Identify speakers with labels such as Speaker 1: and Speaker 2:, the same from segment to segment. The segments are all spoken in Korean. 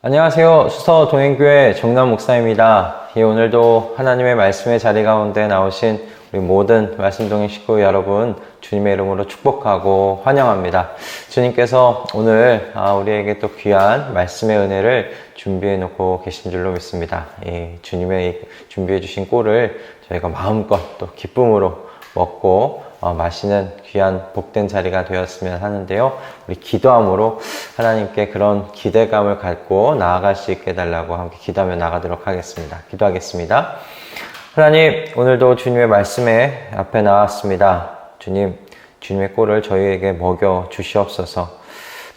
Speaker 1: 안녕하세요. 수서 동행교회 정남 목사입니다. 오늘도 하나님의 말씀의 자리 가운데 나오신 우리 모든 말씀 동행 식구 여러분 주님의 이름으로 축복하고 환영합니다. 주님께서 오늘 우리에게 또 귀한 말씀의 은혜를 준비해 놓고 계신 줄로 믿습니다. 주님의 준비해 주신 꼴을 저희가 마음껏 또 기쁨으로 먹고 마시는 귀한 복된 자리가 되었으면 하는데요. 우리 기도함으로 하나님께 그런 기대감을 갖고 나아갈 수 있게 해달라고 함께 기도하며 나가도록 하겠습니다. 기도하겠습니다. 하나님, 오늘도 주님의 말씀에 앞에 나왔습니다. 주님의 꼴을 저희에게 먹여 주시옵소서.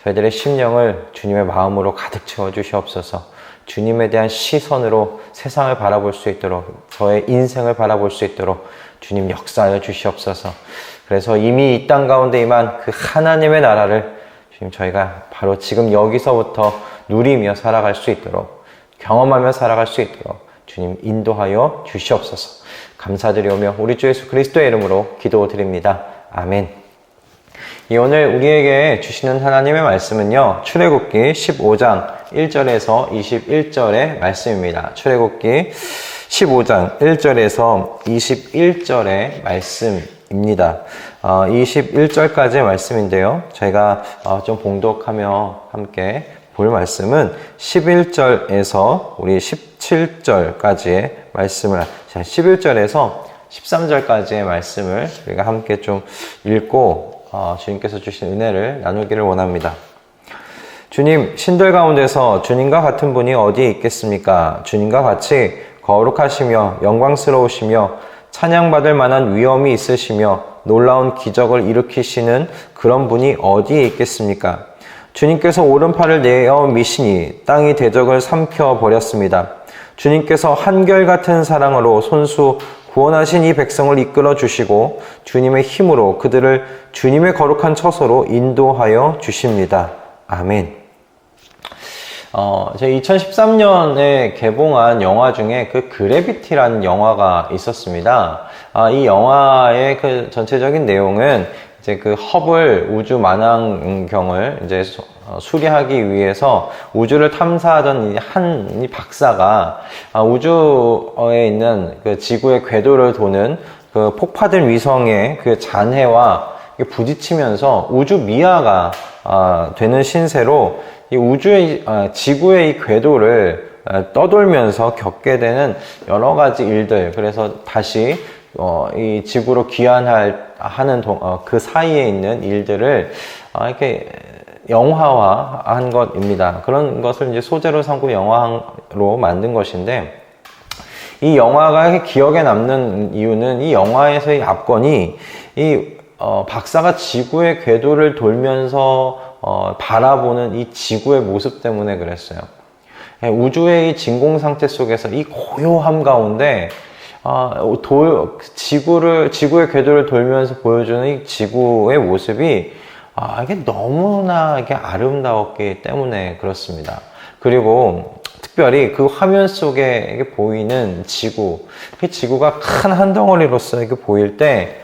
Speaker 1: 저희들의 심령을 주님의 마음으로 가득 채워 주시옵소서. 주님에 대한 시선으로 세상을 바라볼 수 있도록, 저의 인생을 바라볼 수 있도록 주님 역사하여 주시옵소서. 그래서 이미 이 땅 가운데 임한 그 하나님의 나라를 주님 저희가 바로 지금 여기서부터 누리며 살아갈 수 있도록, 경험하며 살아갈 수 있도록 주님 인도하여 주시옵소서. 감사드리오며 우리 주 예수 그리스도의 이름으로 기도드립니다. 아멘. 오늘 우리에게 주시는 하나님의 말씀은요, 출애굽기 15장 1절에서 21절의 말씀입니다. 출애굽기 15장 1절에서 21절의 말씀입니다. 21절까지의 말씀인데요. 저희가 좀 봉독하며 함께 볼 말씀은 11절에서 우리 17절까지의 말씀을, 11절에서 13절까지의 말씀을 우리가 함께 좀 읽고 주님께서 주신 은혜를 나누기를 원합니다. 주님, 신들 가운데서 주님과 같은 분이 어디에 있겠습니까? 주님과 같이 거룩하시며 영광스러우시며 찬양받을 만한 위엄이 있으시며 놀라운 기적을 일으키시는 그런 분이 어디에 있겠습니까? 주님께서 오른팔을 내어 미시니 땅이 대적을 삼켜버렸습니다. 주님께서 한결같은 사랑으로 손수 구원하신 이 백성을 이끌어 주시고 주님의 힘으로 그들을 주님의 거룩한 처소로 인도하여 주십니다. 아멘. 제가 2013년에 개봉한 영화 중에 그 그래비티라는 영화가 있었습니다. 이 영화의 그 전체적인 내용은 이제 그 허블 우주 만환경을 이제 수리하기 위해서 우주를 탐사하던 이 박사가 우주에 있는 그 지구의 궤도를 도는 그 폭파된 위성의 그 잔해와 부딪히면서 우주 미아가 되는 신세로 이 지구의 이 궤도를 떠돌면서 겪게 되는 여러 가지 일들, 그래서 다시 이 지구로 귀환하는 그 사이에 있는 일들을 이렇게 영화화한 것입니다. 그런 것을 이제 소재로 삼고 영화로 만든 것인데, 이 영화가 기억에 남는 이유는 이 영화에서의 압권이 박사가 지구의 궤도를 돌면서 바라보는 이 지구의 모습 때문에 그랬어요. 우주의 이 진공 상태 속에서 이 고요함 가운데 지구의 궤도를 돌면서 보여주는 이 지구의 모습이 이게 너무나 이게 아름다웠기 때문에 그렇습니다. 그리고 특별히 그 화면 속에 보이는 그 지구가 큰 한 덩어리로서 이렇게 보일 때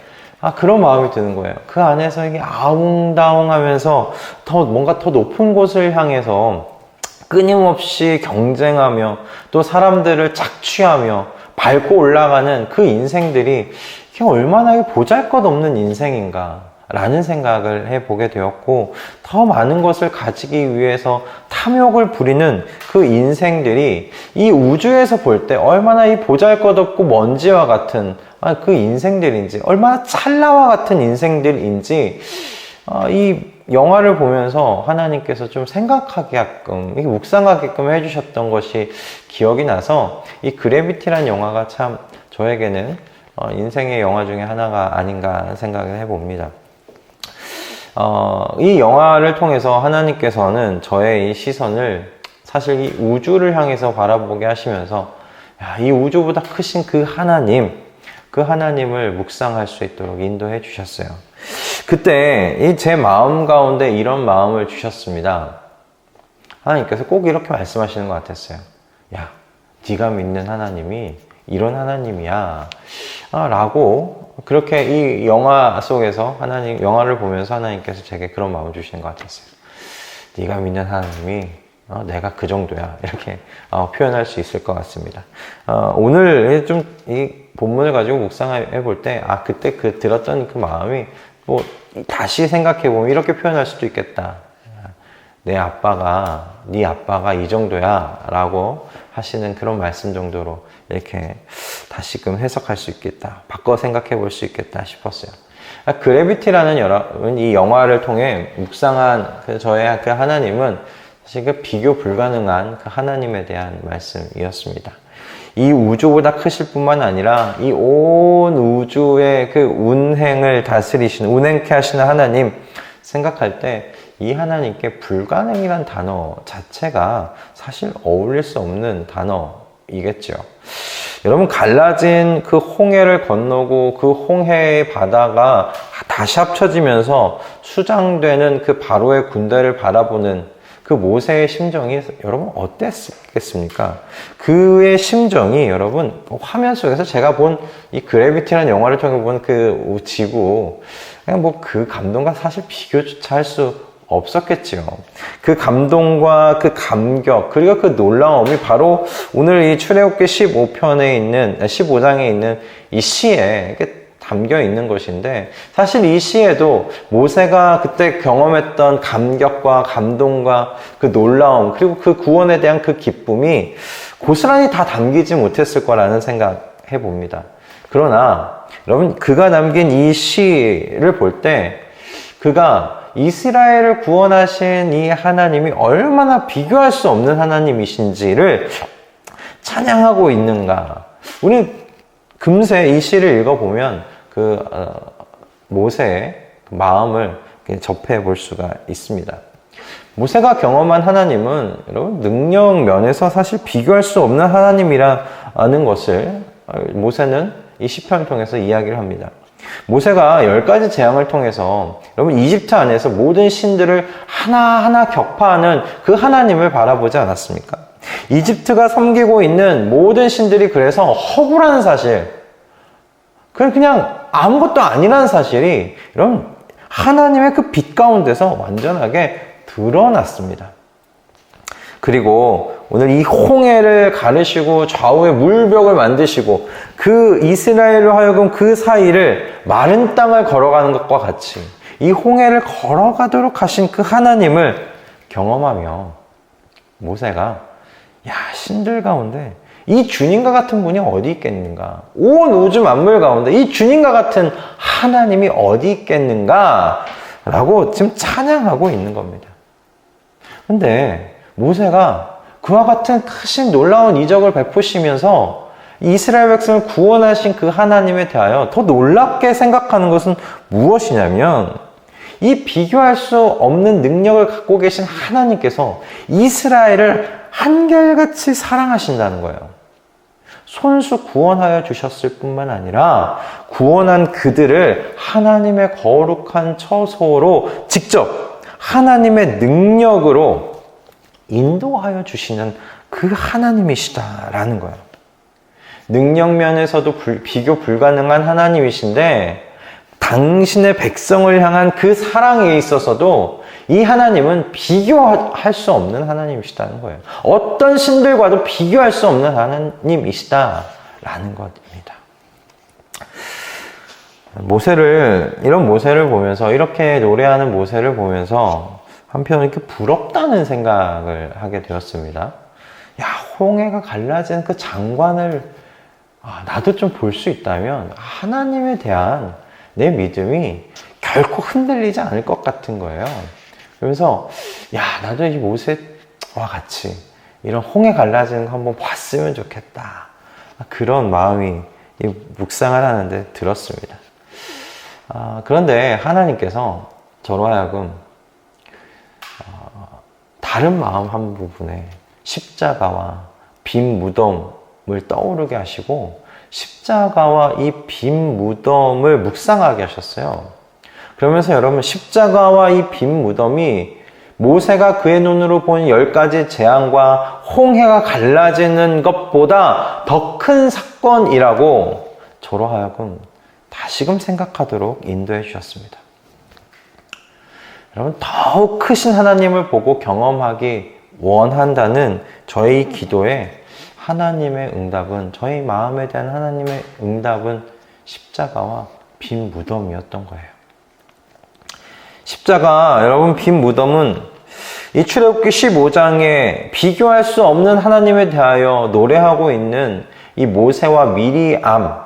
Speaker 1: 그런 마음이 드는 거예요. 그 안에서 이게 아웅다웅하면서 뭔가 더 높은 곳을 향해서 끊임없이 경쟁하며 또 사람들을 착취하며 밟고 올라가는 그 인생들이 이게 얼마나 보잘것없는 인생인가 라는 생각을 해보게 되었고, 더 많은 것을 가지기 위해서 탐욕을 부리는 그 인생들이 이 우주에서 볼 때 얼마나 이 보잘것없고 먼지와 같은 그 인생들인지, 얼마나 찰나와 같은 인생들인지 이 영화를 보면서 하나님께서 좀 생각하게끔, 묵상하게끔 해주셨던 것이 기억이 나서 이 그래비티라는 영화가 참 저에게는 인생의 영화 중에 하나가 아닌가 생각을 해봅니다. 이 영화를 통해서 하나님께서는 저의 이 시선을 사실 이 우주를 향해서 바라보게 하시면서 이 우주보다 크신 그 하나님을 묵상할 수 있도록 인도해 주셨어요. 그때 제 마음 가운데 이런 마음을 주셨습니다. 하나님께서 꼭 이렇게 말씀하시는 것 같았어요. 야, 네가 믿는 하나님이 이런 하나님이야 라고, 그렇게 이 영화 속에서 영화를 보면서 하나님께서 제게 그런 마음을 주시는 것 같았어요. 네가 믿는 하나님이 내가 그 정도야. 이렇게 표현할 수 있을 것 같습니다. 오늘 좀 이 본문을 가지고 묵상해 볼 때, 그때 들었던 그 마음이 뭐 다시 생각해 보면 이렇게 표현할 수도 있겠다. 네 아빠가 이 정도야 라고 하시는 그런 말씀 정도로 이렇게 다시금 해석할 수 있겠다, 바꿔 생각해 볼 수 있겠다 싶었어요. 그래비티라는 여러분, 이 영화를 통해 묵상한 저의 그 하나님은 사실 그 비교 불가능한 그 하나님에 대한 말씀이었습니다. 이 우주보다 크실 뿐만 아니라 이 온 우주의 그 운행을 다스리시는, 운행케 하시는 하나님 생각할 때 이 하나님께 불가능이란 단어 자체가 사실 어울릴 수 없는 단어이겠죠. 여러분, 갈라진 그 홍해를 건너고 그 홍해의 바다가 다시 합쳐지면서 수장되는 그 바로의 군대를 바라보는 그 모세의 심정이 여러분 어땠겠습니까? 그의 심정이 여러분 화면 속에서 제가 본 이 그래비티라는 영화를 통해 본 그 지구, 그냥 뭐 그 감동과 사실 비교조차 할 수 없었겠지요. 그 감동과 그 감격, 그리고 그 놀라움이 바로 오늘 이 출애굽기 15장에 있는 이 시에 담겨 있는 것인데, 사실 이 시에도 모세가 그때 경험했던 감격과 감동과 그 놀라움, 그리고 그 구원에 대한 그 기쁨이 고스란히 다 담기지 못했을 거라는 생각해 봅니다. 그러나 여러분, 그가 남긴 이 시를 볼 때 그가 이스라엘을 구원하신 이 하나님이 얼마나 비교할 수 없는 하나님이신지를 찬양하고 있는가. 우리 금세 이 시를 읽어보면 모세의 마음을 접해 볼 수가 있습니다. 모세가 경험한 하나님은 여러분 능력 면에서 사실 비교할 수 없는 하나님이라는 것을 모세는 이 시편을 통해서 이야기를 합니다. 모세가 10가지 재앙을 통해서 여러분 이집트 안에서 모든 신들을 하나하나 격파하는 그 하나님을 바라보지 않았습니까? 이집트가 섬기고 있는 모든 신들이 그래서 허구라는 사실, 그냥 아무것도 아니라는 사실이 여러분 하나님의 그 빛 가운데서 완전하게 드러났습니다. 그리고 오늘 이 홍해를 가르시고 좌우에 물벽을 만드시고 그 이스라엘로 하여금 그 사이를 마른 땅을 걸어가는 것과 같이 이 홍해를 걸어가도록 하신 그 하나님을 경험하며 모세가 신들 가운데 이 주님과 같은 분이 어디 있겠는가? 온 우주 만물 가운데 이 주님과 같은 하나님이 어디 있겠는가? 라고 지금 찬양하고 있는 겁니다. 근데 모세가 그와 같은 크신 놀라운 이적을 베푸시면서 이스라엘 백성을 구원하신 그 하나님에 대하여 더 놀랍게 생각하는 것은 무엇이냐면, 이 비교할 수 없는 능력을 갖고 계신 하나님께서 이스라엘을 한결같이 사랑하신다는 거예요. 손수 구원하여 주셨을 뿐만 아니라 구원한 그들을 하나님의 거룩한 처소로 직접 하나님의 능력으로 인도하여 주시는 그 하나님이시다라는 거예요. 능력 면에서도 비교 불가능한 하나님이신데 당신의 백성을 향한 그 사랑에 있어서도 이 하나님은 비교할 수 없는 하나님이시다는 거예요. 어떤 신들과도 비교할 수 없는 하나님이시다라는 것입니다. 이런 모세를 보면서, 이렇게 노래하는 모세를 보면서 한편으로 이렇게 부럽다는 생각을 하게 되었습니다. 홍해가 갈라진 그 장관을 나도 좀 볼 수 있다면 하나님에 대한 내 믿음이 결코 흔들리지 않을 것 같은 거예요. 그러면서 나도 이 모세와 같이 이런 홍해 갈라지는 거 한번 봤으면 좋겠다, 그런 마음이 묵상을 하는데 들었습니다. 그런데 하나님께서 저로 하여금 다른 마음 한 부분에 십자가와 빈 무덤을 떠오르게 하시고 십자가와 이 빈 무덤을 묵상하게 하셨어요. 그러면서 여러분, 십자가와 이 빈 무덤이 모세가 그의 눈으로 본 10가지 재앙과 홍해가 갈라지는 것보다 더 큰 사건이라고 저로 하여금 다시금 생각하도록 인도해 주셨습니다. 여러분, 더욱 크신 하나님을 보고 경험하기 원한다는 저희 기도에 하나님의 응답은, 저희 마음에 대한 하나님의 응답은 십자가와 빈 무덤이었던 거예요. 십자가, 여러분, 빈 무덤은 이 출애굽기 15장에 비교할 수 없는 하나님에 대하여 노래하고 있는 이 모세와 미리암,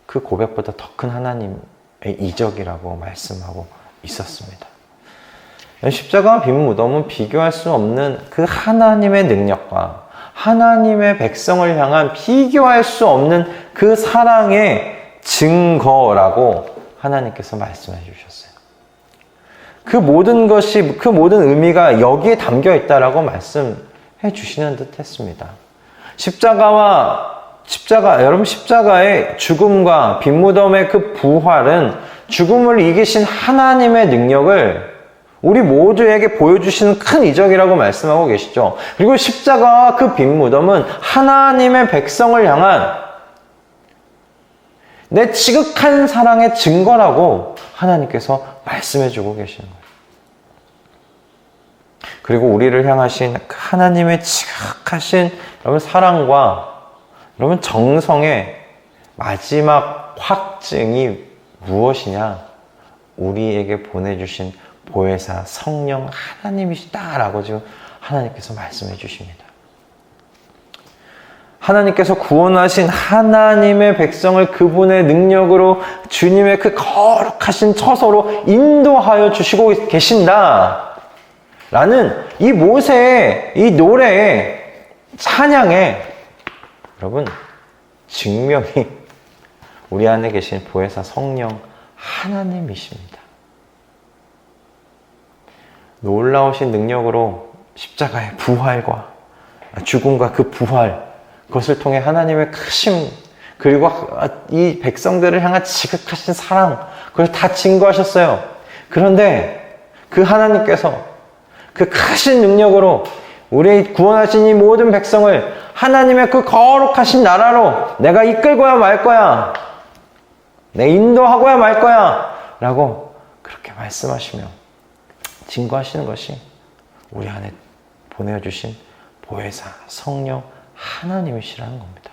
Speaker 1: 그 고백보다 더 큰 하나님의 이적이라고 말씀하고 있었습니다. 십자가와 빈 무덤은 비교할 수 없는 그 하나님의 능력과 하나님의 백성을 향한 비교할 수 없는 그 사랑의 증거라고 하나님께서 말씀해 주셨어요. 그 모든 것이, 그 모든 의미가 여기에 담겨 있다라고 말씀해 주시는 듯 했습니다. 여러분, 십자가의 죽음과 빈 무덤의 그 부활은 죽음을 이기신 하나님의 능력을 우리 모두에게 보여주시는 큰 이적이라고 말씀하고 계시죠. 그리고 십자가와 그 빈 무덤은 하나님의 백성을 향한 내 지극한 사랑의 증거라고 하나님께서 말씀해주고 계시는 거예요. 그리고 우리를 향하신 하나님의 지극하신 여러분 사랑과 여러분 정성의 마지막 확증이 무엇이냐? 우리에게 보내주신 보혜사 성령 하나님이시다라고 지금 하나님께서 말씀해 주십니다. 하나님께서 구원하신 하나님의 백성을 그분의 능력으로 주님의 그 거룩하신 처소로 인도하여 주시고 계신다 라는 이 모세의 이 노래의 찬양의 여러분 증명이 우리 안에 계신 보혜사 성령 하나님이십니다. 놀라우신 능력으로 십자가의 부활과 죽음과 그 부활, 그것을 통해 하나님의 크심, 그리고 이 백성들을 향한 지극하신 사랑, 그걸 다 증거하셨어요. 그런데 그 하나님께서 그 크신 능력으로 우리 구원하신 이 모든 백성을 하나님의 그 거룩하신 나라로 내가 이끌고야 말 거야, 내 인도하고야 말 거야 라고 그렇게 말씀하시며 증거하시는 것이 우리 안에 보내주신 보혜사 성령 하나님이시라는 겁니다.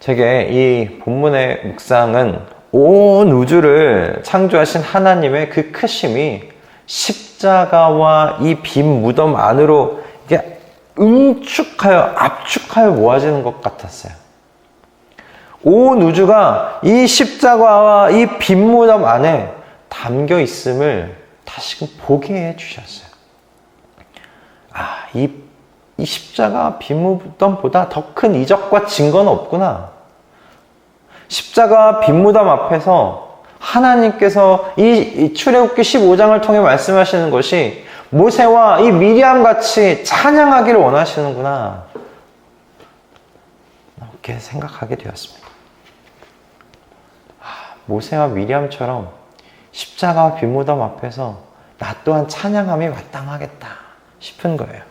Speaker 1: 제게 이 본문의 묵상은 온 우주를 창조하신 하나님의 그 크심이 십자가와 이 빈 무덤 안으로 이게 압축하여 모아지는 것 같았어요. 온 우주가 이 십자가와 이 빈 무덤 안에 담겨 있음을 다시금 보게 해 주셨어요. 이 십자가 빈 무덤보다 더 큰 이적과 증거는 없구나. 십자가 빈 무덤 앞에서 하나님께서 이 출애굽기 15장을 통해 말씀하시는 것이 모세와 이 미리암 같이 찬양하기를 원하시는구나. 이렇게 생각하게 되었습니다. 모세와 미리암처럼 십자가 빈 무덤 앞에서 나 또한 찬양함이 마땅하겠다 싶은 거예요.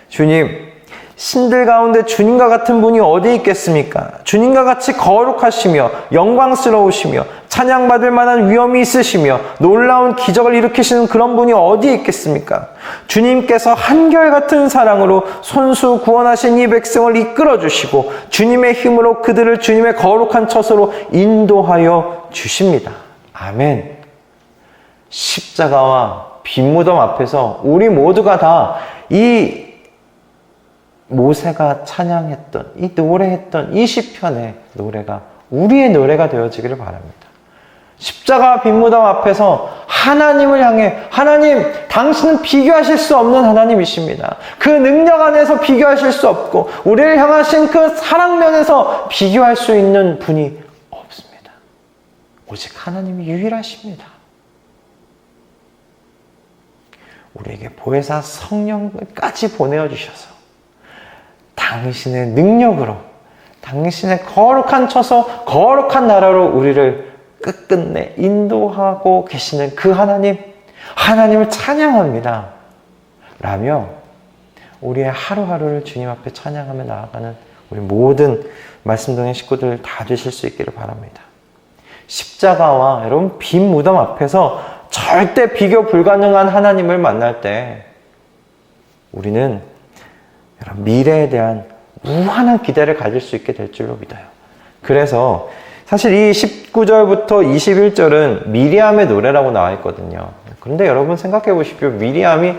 Speaker 1: 주님, 신들 가운데 주님과 같은 분이 어디 있겠습니까? 주님과 같이 거룩하시며 영광스러우시며 찬양받을 만한 위엄이 있으시며 놀라운 기적을 일으키시는 그런 분이 어디 있겠습니까? 주님께서 한결같은 사랑으로 손수 구원하신 이 백성을 이끌어 주시고 주님의 힘으로 그들을 주님의 거룩한 처소로 인도하여 주십니다. 아멘. 십자가와 빈 무덤 앞에서 우리 모두가 다 이 모세가 찬양했던, 이 노래했던 이 시편의 노래가 우리의 노래가 되어지기를 바랍니다. 십자가 빈 무덤 앞에서 하나님을 향해, 하나님, 당신은 비교하실 수 없는 하나님이십니다. 그 능력 안에서 비교하실 수 없고 우리를 향하신 그 사랑면에서 비교할 수 있는 분이 없습니다. 오직 하나님이 유일하십니다. 우리에게 보혜사 성령까지 보내어주셔서 당신의 능력으로 당신의 거룩한 처소, 거룩한 나라로 우리를 끝끝내 인도하고 계시는 그 하나님을 찬양합니다 라며 우리의 하루하루를 주님 앞에 찬양하며 나아가는 우리 모든 말씀동의 식구들 다 되실 수 있기를 바랍니다. 십자가와 여러분 빈 무덤 앞에서 절대 비교 불가능한 하나님을 만날 때 우리는 여러분 미래에 대한 무한한 기대를 가질 수 있게 될 줄로 믿어요. 그래서 사실 이 19절부터 21절은 미리암의 노래라고 나와 있거든요. 그런데 여러분 생각해 보십시오. 미리암이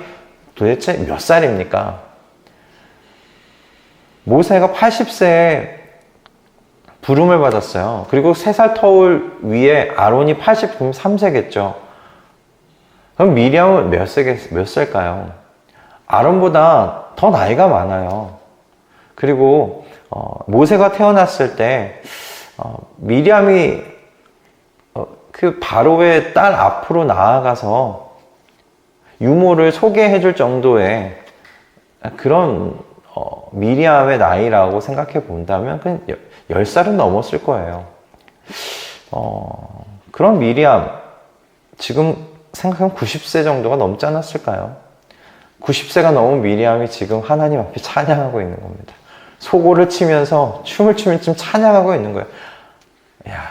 Speaker 1: 도대체 몇 살입니까? 모세가 80세에 부름을 받았어요. 그리고 3살 터울 위에 아론이 83세겠죠. 그럼 미리암은 몇 살까요? 아론보다 더 나이가 많아요. 그리고 모세가 태어났을 때 미리암이 그 바로의 딸 앞으로 나아가서 유모를 소개해 줄 정도의 그런 미리암의 나이라고 생각해 본다면 그냥 10살은 넘었을 거예요. 그런 미리암 지금 생각하면 90세 정도가 넘지 않았을까요? 90세가 넘은 미리암이 지금 하나님 앞에 찬양하고 있는 겁니다. 소고를 치면서 춤을 추면서 찬양하고 있는 거예요. 야,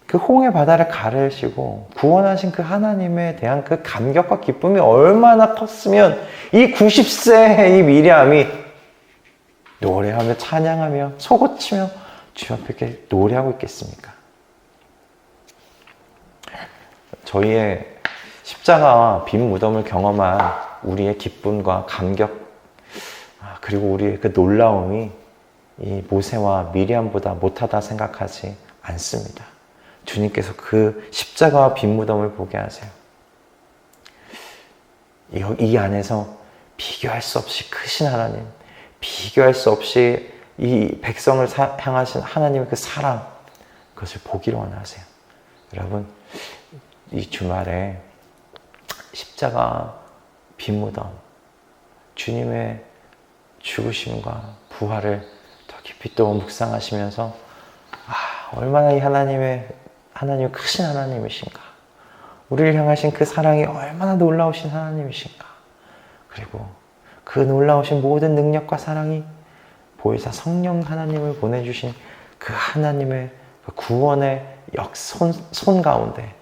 Speaker 1: 그 홍해 바다를 가르시고 구원하신 그 하나님에 대한 그 감격과 기쁨이 얼마나 컸으면 이 90세의 이 미리암이 노래하며 찬양하며 소고치며 주 앞에 이렇게 노래하고 있겠습니까? 저희의 십자가와 빈 무덤을 경험한 우리의 기쁨과 감격 그리고 우리의 그 놀라움이 이 모세와 미리암보다 못하다 생각하지 않습니다. 주님께서 그 십자가와 빈 무덤을 보게 하세요. 이 안에서 비교할 수 없이 크신 하나님, 비교할 수 없이 이 백성을 향하신 하나님의 그 사랑, 그것을 보기를 원하세요. 여러분, 이 주말에 십자가, 빈 무덤, 주님의 죽으심과 부활을 더 깊이 또 묵상하시면서 얼마나 이 하나님 크신 하나님이신가, 우리를 향하신 그 사랑이 얼마나 놀라우신 하나님이신가, 그리고 그 놀라우신 모든 능력과 사랑이 보혜사 성령 하나님을 보내주신 그 하나님의 그 구원의 손 가운데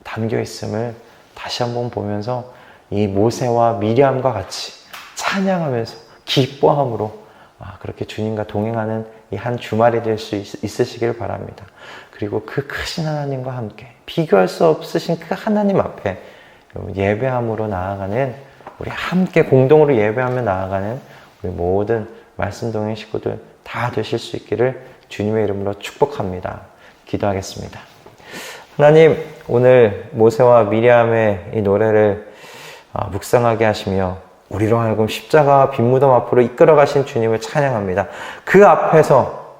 Speaker 1: 담겨 있음을 다시 한번 보면서 이 모세와 미리암과 같이 찬양하면서 기뻐함으로 그렇게 주님과 동행하는 이 한 주말이 될 수 있으시길 바랍니다. 그리고 그 크신 하나님과 함께 비교할 수 없으신 그 하나님 앞에 예배함으로 나아가는, 우리 함께 공동으로 예배하며 나아가는 우리 모든 말씀동행 식구들 다 되실 수 있기를 주님의 이름으로 축복합니다. 기도하겠습니다. 하나님, 오늘 모세와 미리암의 이 노래를 묵상하게 하시며 우리로 하여금 십자가와 빈 무덤 앞으로 이끌어 가신 주님을 찬양합니다. 그 앞에서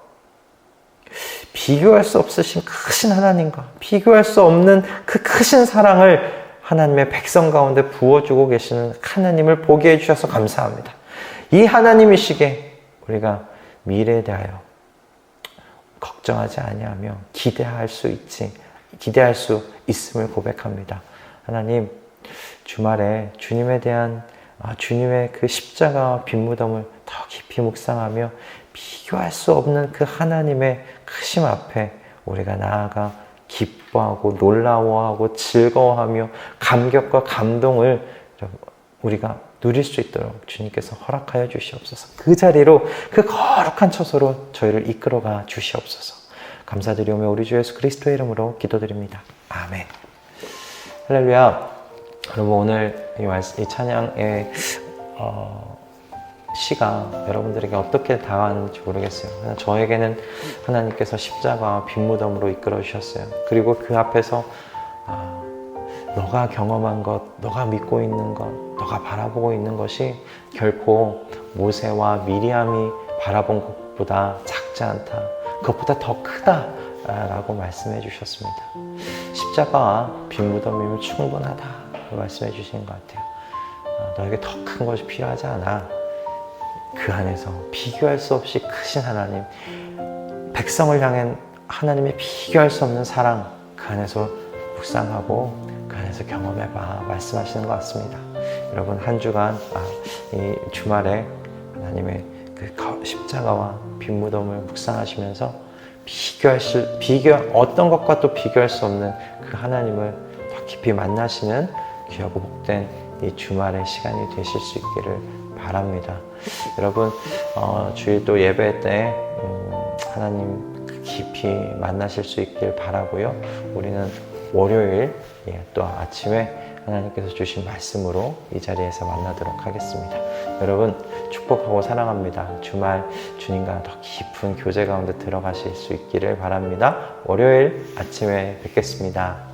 Speaker 1: 비교할 수 없으신 크신 하나님과 비교할 수 없는 그 크신 사랑을 하나님의 백성 가운데 부어주고 계시는 하나님을 보게 해주셔서 감사합니다. 이 하나님이시기에 우리가 미래에 대하여 걱정하지 아니하며 기대할 수 있음을 고백합니다. 하나님, 주말에 주님에 대한 주님의 그 십자가와 빈 무덤을 더 깊이 묵상하며 비교할 수 없는 그 하나님의 크심 앞에 우리가 나아가 기뻐하고 놀라워하고 즐거워하며 감격과 감동을 우리가 누릴 수 있도록 주님께서 허락하여 주시옵소서. 그 자리로 그 거룩한 처소로 저희를 이끌어가 주시옵소서. 감사드리오며 우리 주 예수 그리스도의 이름으로 기도드립니다. 아멘. 할렐루야. 여러분, 오늘 이 찬양의 시가 여러분들에게 어떻게 다가왔는지 모르겠어요. 저에게는 하나님께서 십자가와 빈 무덤으로 이끌어 주셨어요. 그리고 그 앞에서 너가 경험한 것, 너가 믿고 있는 것, 너가 바라보고 있는 것이 결코 모세와 미리암이 바라본 것보다 작지 않다, 그것보다 더 크다라고 말씀해 주셨습니다. 십자가와 빈 무덤이면 충분하다 말씀해 주시는 것 같아요. 너에게 더 큰 것이 필요하지 않아. 그 안에서 비교할 수 없이 크신 하나님, 백성을 향한 하나님의 비교할 수 없는 사랑, 그 안에서 묵상하고 그 안에서 경험해봐 말씀하시는 것 같습니다. 여러분, 한 주간 이 주말에 하나님의 그 십자가와 빈 무덤을 묵상하시면서 어떤 것과 또 비교할 수 없는 그 하나님을 더 깊이 만나시는 귀하고 복된 이 주말의 시간이 되실 수 있기를 바랍니다. 여러분, 주일도 예배 때 하나님 깊이 만나실 수 있길 바라고요. 우리는 월요일 또 아침에 하나님께서 주신 말씀으로 이 자리에서 만나도록 하겠습니다. 여러분, 축복하고 사랑합니다. 주말 주님과 더 깊은 교제 가운데 들어가실 수 있기를 바랍니다. 월요일 아침에 뵙겠습니다.